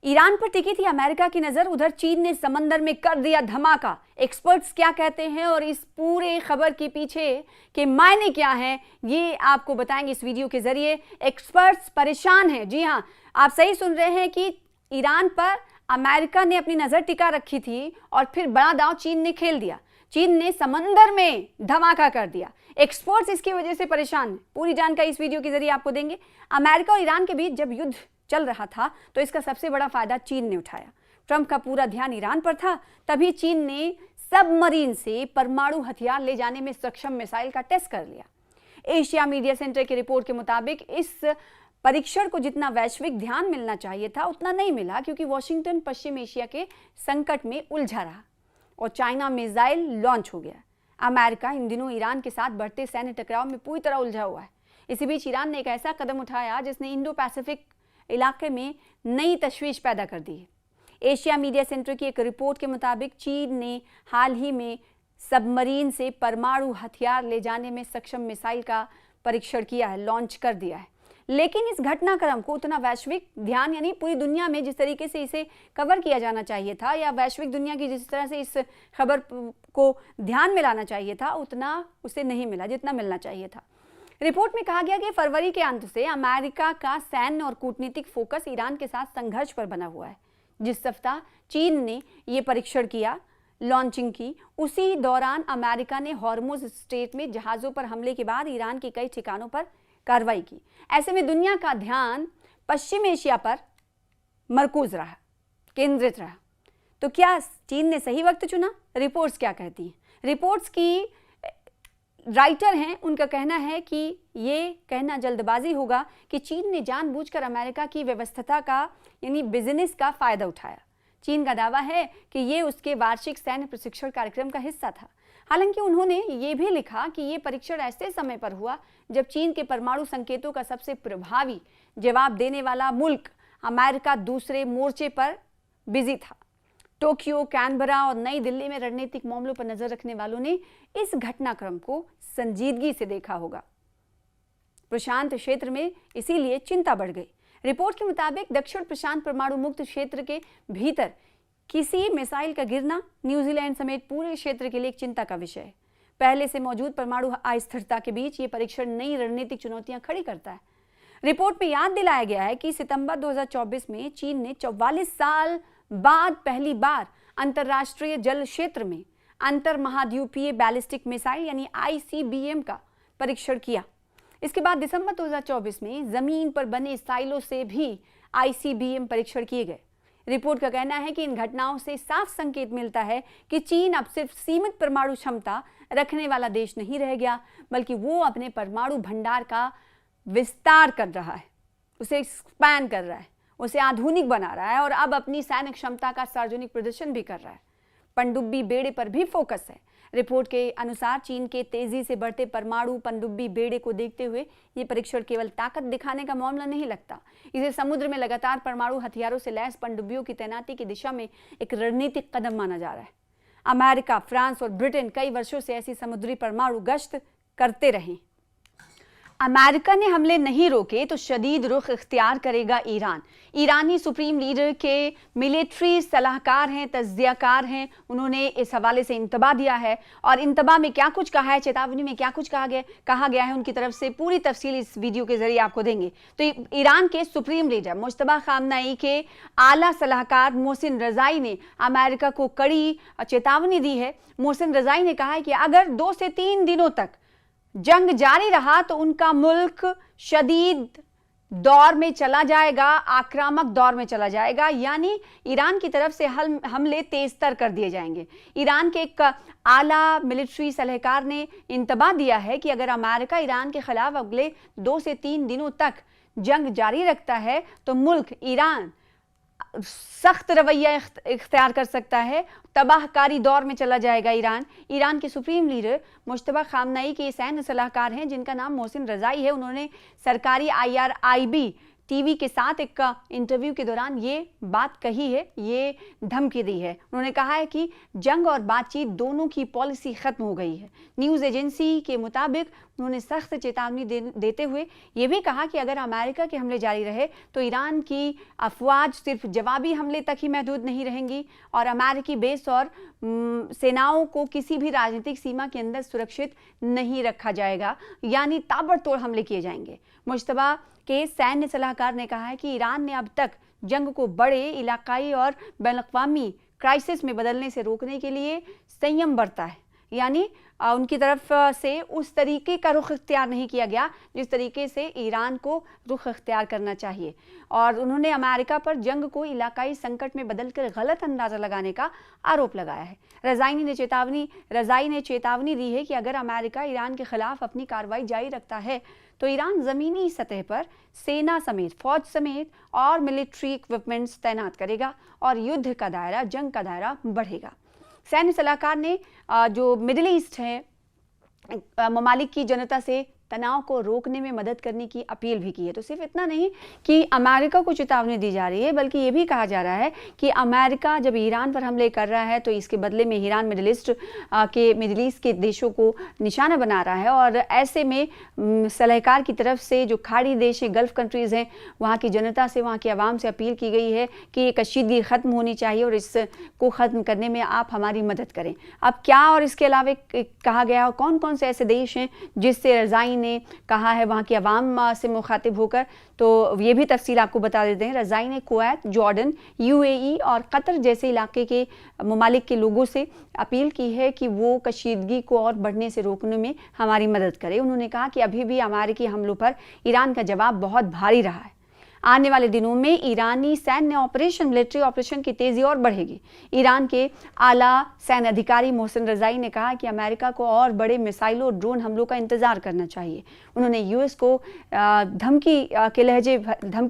Iran पर टिकी थी अमेरिका की नजर, उधर चीन ने समंदर में कर दिया धमाका। एक्सपर्ट्स क्या कहते हैं और इस पूरे खबर के पीछे के मायने क्या हैं, ये आपको बताएंगे इस वीडियो के जरिए। एक्सपर्ट्स परेशान हैं। जी हां, आप सही सुन रहे हैं कि ईरान पर अमेरिका ने अपनी नजर टिका रखी थी और फिर बड़ा दांव चीन ने खेल दिया। चीन ने समंदर में धमाका कर दिया। एक्सपर्ट्स इसकी वजह से परेशान हैं। पूरी जानकारी इस वीडियो के जरिए आपको देंगे। अमेरिका और ईरान के बीच जब युद्ध चल रहा था तो इसका सबसे बड़ा फायदा चीन ने उठाया। ट्रंप का पूरा ध्यान ईरान पर था, तभी चीन ने सबमरीन से परमाणु हथियार ले जाने में सक्षम मिसाइल का टेस्ट कर लिया। एशिया मीडिया सेंटर की रिपोर्ट के मुताबिक इस परीक्षण को जितना वैश्विक ध्यान मिलना चाहिए था उतना नहीं मिला, क्योंकि वॉशिंगटन पश्चिम एशिया के संकट में उलझा रहा और चाइना मिसाइल लॉन्च हो गया। अमेरिका इन दिनों ईरान के साथ बढ़ते सैन्य टकराव में पूरी तरह उलझा हुआ है। इसी बीच ईरान ने एक ऐसा कदम उठाया जिसने इंडो पैसिफिक इलाके में नई तशवीश पैदा कर दी है। एशिया मीडिया सेंटर की एक रिपोर्ट के मुताबिक चीन ने हाल ही में सबमरीन से परमाणु हथियार ले जाने में सक्षम मिसाइल का परीक्षण किया है, लॉन्च कर दिया है। लेकिन इस घटनाक्रम को उतना वैश्विक ध्यान, यानी पूरी दुनिया में जिस तरीके से इसे कवर किया जाना चाहिए था, या वैश्विक दुनिया की जिस तरह से इस खबर को ध्यान में लाना चाहिए था, उतना उसे नहीं मिला जितना मिलना चाहिए था। रिपोर्ट में कहा गया कि फरवरी के अंत से अमेरिका का सैन्य और कूटनीतिक फोकस ईरान के साथ संघर्ष पर बना हुआ है। जिस सप्ताह चीन ने यह परीक्षण किया, लॉन्चिंग की, उसी दौरान अमेरिका ने हॉर्मुज स्ट्रेट में जहाजों पर हमले के बाद ईरान के कई ठिकानों पर कार्रवाई की। ऐसे में दुनिया का ध्यान पश्चिम एशिया पर मरकूज रहा, केंद्रित रहा। तो क्या चीन ने सही वक्त चुना? रिपोर्ट्स क्या कहती हैं? रिपोर्ट्स की राइटर हैं, उनका कहना है कि ये कहना जल्दबाजी होगा कि चीन ने जानबूझकर अमेरिका की व्यवस्था का, यानी बिजनेस का फायदा उठाया। चीन का दावा है कि ये उसके वार्षिक सैन्य प्रशिक्षण कार्यक्रम का हिस्सा था। हालांकि उन्होंने ये भी लिखा कि ये परीक्षण ऐसे समय पर हुआ जब चीन के परमाणु संकेतों का सबसे प्रभावी जवाब देने वाला मुल्क अमेरिका दूसरे मोर्चे पर बिजी था। टोक्यो, कैनबरा और नई दिल्ली में रणनीतिक मामलों पर नजर रखने वालों ने इस घटनाक्रम को संजीदगी से देखा होगा। प्रशांत क्षेत्र में इसीलिए चिंता बढ़ गई। रिपोर्ट के मुताबिक दक्षिण प्रशांत परमाणु मुक्त क्षेत्र के भीतर किसी मिसाइल का गिरना न्यूजीलैंड समेत पूरे क्षेत्र के लिए एक चिंता का विषय है। पहले से मौजूद परमाणु अस्थिरता के बीच ये परीक्षण नई रणनीतिक चुनौतियां खड़ी करता है। रिपोर्ट में याद दिलाया गया है कि सितंबर 2024 में चीन ने 44 साल बाद पहली बार अंतरराष्ट्रीय जल क्षेत्र में अंतर महाद्वीपीय बैलिस्टिक मिसाइल यानी ICBM का परीक्षण किया। इसके बाद दिसंबर 2024 में जमीन पर बने साइलों से भी ICBM परीक्षण किए गए। रिपोर्ट का कहना है कि इन घटनाओं से साफ संकेत मिलता है कि चीन अब सिर्फ सीमित परमाणु क्षमता रखने वाला देश नहीं रह गया, बल्कि वो अपने परमाणु भंडार का विस्तार कर रहा है, उसे एक्सपैंड कर रहा है, उसे आधुनिक बना रहा है और अब अपनी सैन्य क्षमता का सार्वजनिक प्रदर्शन भी कर रहा है। पनडुब्बी बेड़े पर भी फोकस है। रिपोर्ट के अनुसार चीन के तेजी से बढ़ते परमाणु पनडुब्बी बेड़े को देखते हुए ये परीक्षण केवल ताकत दिखाने का मामला नहीं लगता, इसे समुद्र में लगातार परमाणु हथियारों से लैस पनडुब्बियों की तैनाती की दिशा में एक रणनीतिक कदम माना जा रहा है। अमेरिका, फ्रांस और ब्रिटेन कई वर्षों से ऐसी समुद्री परमाणु गश्त करते रहे। अमेरिका ने हमले नहीं रोके तो शदीद रुख इख्तियार करेगा ईरान। ईरानी सुप्रीम लीडर के मिलिट्री सलाहकार हैं, तज्जियाकार हैं, उन्होंने इस हवाले से इंतबा दिया है और इंतबा में क्या कुछ कहा है, चेतावनी में क्या कुछ कहा गया है उनकी तरफ से, पूरी तफसील इस वीडियो के जरिए आपको देंगे। तो ईरान के सुप्रीम लीडर मुश्तबा खामनेई के आला सलाहकार मोहसिन रजाई ने अमेरिका को कड़ी चेतावनी दी है। मोहसिन रजाई ने कहा है कि अगर 2 से 3 दिनों तक जंग जारी रहा तो उनका मुल्क शदीद दौर में चला जाएगा, आक्रामक दौर में चला जाएगा, यानी ईरान की तरफ से हमले तेजतर कर दिए जाएंगे। ईरान के एक आला मिलिट्री सलाहकार ने इंतबा दिया है कि अगर अमेरिका ईरान के खिलाफ अगले 2 से 3 दिनों तक जंग जारी रखता है तो मुल्क ईरान सख्त रवैया इख्तियार कर सकता है, तबाहकारी दौर में चला जाएगा ईरान। ईरान के सुप्रीम लीडर मुश्तबा खामनेई के सैन्य सलाहकार हैं जिनका नाम मोहसिन रजाई है। उन्होंने सरकारी IRIB टीवी के साथ एक इंटरव्यू के दौरान ये बात कही है, ये धमकी दी है। उन्होंने कहा है कि जंग और बातचीत दोनों की पॉलिसी खत्म हो गई है। न्यूज़ एजेंसी के मुताबिक उन्होंने सख्त चेतावनी देते हुए ये भी कहा कि अगर अमेरिका के हमले जारी रहे तो ईरान की अफवाज सिर्फ जवाबी हमले तक ही महदूद नहीं रहेंगी और अमेरिकी बेस और सेनाओं को किसी भी राजनीतिक सीमा के अंदर सुरक्षित नहीं रखा जाएगा, यानी ताबड़तोड़ हमले किए जाएंगे। मुश्तबा के सैन्य सलाहकार ने कहा है कि ईरान ने अब तक जंग को बड़े इलाकाई और बैनुल-अक़वामी क्राइसिस में बदलने से रोकने के लिए संयम बरता है, यानी उनकी तरफ से उस तरीके का रुख इख्तियार नहीं किया गया जिस तरीके से ईरान को रुख इख्तियार करना चाहिए। और उन्होंने अमेरिका पर जंग को इलाकाई संकट में बदलकर गलत अंदाज़ा लगाने का आरोप लगाया है। रज़ाई ने चेतावनी दी है कि अगर अमेरिका ईरान के खिलाफ अपनी कार्रवाई जारी रखता है तो ईरान ज़मीनी सतह पर सेना समेत, फौज समेत और मिलिट्री इक्विपमेंट्स तैनात करेगा और युद्ध का दायरा, जंग का दायरा बढ़ेगा। सैन्य सलाहकार ने जो मिडिल ईस्ट है ममालिक की जनता से तनाव को रोकने में मदद करने की अपील भी की है। तो सिर्फ इतना नहीं कि अमेरिका को चेतावनी दी जा रही है, बल्कि ये भी कहा जा रहा है कि अमेरिका जब ईरान पर हमले कर रहा है तो इसके बदले में ईरान मिडिल ईस्ट के देशों को निशाना बना रहा है। और ऐसे में सलाहकार की तरफ से जो खाड़ी देश हैं, गल्फ कंट्रीज़ हैं, वहाँ की जनता से, वहाँ की आवाम से अपील की गई है कि ये कशीदगी ख़त्म होनी चाहिए और इसको ख़त्म करने में आप हमारी मदद करें। अब क्या और इसके अलावा कहा गया और कौन कौन से ऐसे देश हैं जिससे रज़ाई ने कहा है वहाँ की आवाम से मुखातिब होकर, तो ये भी तफसील आपको बता देते हैं। रज़ाई ने कुवैत, जॉर्डन, यूएई और कतर जैसे इलाके के ममालिक के लोगों से अपील की है कि वो कशीदगी को और बढ़ने से रोकने में हमारी मदद करें। उन्होंने कहा कि अभी भी अमेरिकी हमलों पर ईरान का जवाब बहुत भारी रहा है। आने वाले दिनों में ईरानी सैन्य ऑपरेशन, मिलिट्री ऑपरेशन की तेज़ी और बढ़ेगी। ईरान के आला सैन्य अधिकारी मोहसिन रज़ाई ने कहा कि अमेरिका को और बड़े मिसाइलों और ड्रोन हमलों का इंतज़ार करना चाहिए। उन्होंने यूएस को धमकी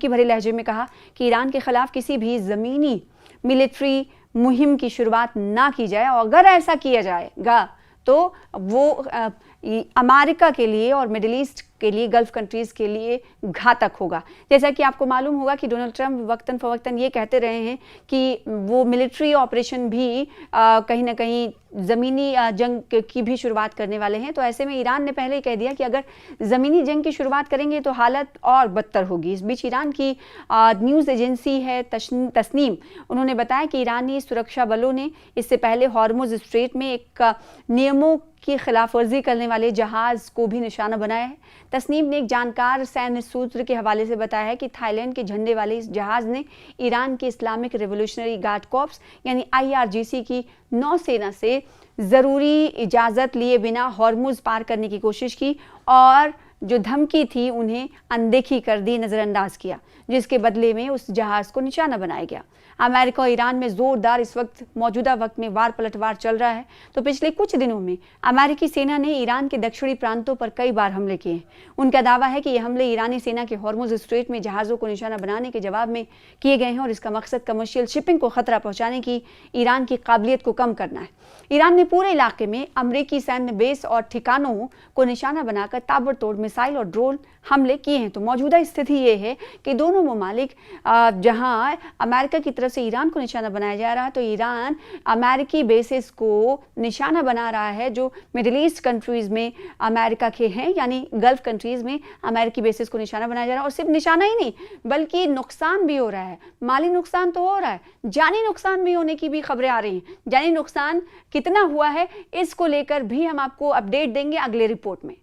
भरे लहजे में कहा कि ईरान के खिलाफ किसी भी ज़मीनी मिलिट्री मुहिम की शुरुआत ना की जाए और अगर ऐसा किया जाएगा तो वो अमेरिका के लिए और मिडिल ईस्ट के लिए, गल्फ कंट्रीज़ के लिए घातक होगा। जैसा कि आपको मालूम होगा कि डोनाल्ड ट्रंप वक्तन फ़वक्तन ये कहते रहे हैं कि वो मिलिट्री ऑपरेशन भी कहीं ना कहीं ज़मीनी जंग की भी शुरुआत करने वाले हैं। तो ऐसे में ईरान ने पहले ही कह दिया कि अगर ज़मीनी जंग की शुरुआत करेंगे तो हालत और बदतर होगी। इस बीच ईरान की न्यूज़ एजेंसी है तस्नीम, उन्होंने बताया कि ईरानी सुरक्षा बलों ने इससे पहले हॉर्मुज़ स्ट्रेट में एक नियमों की खिलाफ वर्जी करने वाले जहाज़ को भी निशाना बनाया है। तस्नीम ने एक जानकार सैन्य सूत्र के हवाले से बताया है कि थाईलैंड के झंडे वाले इस जहाज़ ने ईरान के इस्लामिक रिवोल्यूशनरी गार्ड कॉर्प्स यानी IRGC की नौसेना से ज़रूरी इजाज़त लिए बिना हॉर्मुज़ पार करने की कोशिश की और जो धमकी थी उन्हें अनदेखी कर दी, नज़रअंदाज किया, जिसके बदले में उस जहाज़ को निशाना बनाया गया। अमेरिका और ईरान में ज़ोरदार इस वक्त मौजूदा वक्त में वार पलटवार चल रहा है। तो पिछले कुछ दिनों में अमेरिकी सेना ने ईरान के दक्षिणी प्रांतों पर कई बार हमले किए हैं। उनका दावा है कि ये हमले ईरानी सेना के हॉर्मुज़ स्ट्रेट में जहाज़ों को निशाना बनाने के जवाब में किए गए हैं और इसका मकसद कमर्शियल शिपिंग को खतरा पहुँचाने की ईरान की काबिलियत को कम करना है। ईरान ने पूरे इलाके में अमरीकी सैन्य बेस और ठिकानों को निशाना बनाकर ताबड़तोड़ मिसाइल और ड्रोन हमले किए हैं। तो मौजूदा स्थिति ये है कि दोनों ममालिक जहां अमेरिका की तरफ से ईरान को निशाना बनाया जा रहा है, तो ईरान अमेरिकी बेसिस को निशाना बना रहा है जो मिडिल ईस्ट कंट्रीज़ में अमेरिका के हैं, यानी गल्फ कंट्रीज़ में अमेरिकी बेसिस को निशाना बनाया जा रहा है। और सिर्फ निशाना ही नहीं बल्कि नुकसान भी हो रहा है। माली नुकसान तो हो रहा है, जानी नुकसान भी होने की भी खबरें आ रही हैं। जानी नुकसान कितना हुआ है इसको लेकर भी हम आपको अपडेट देंगे अगले रिपोर्ट में।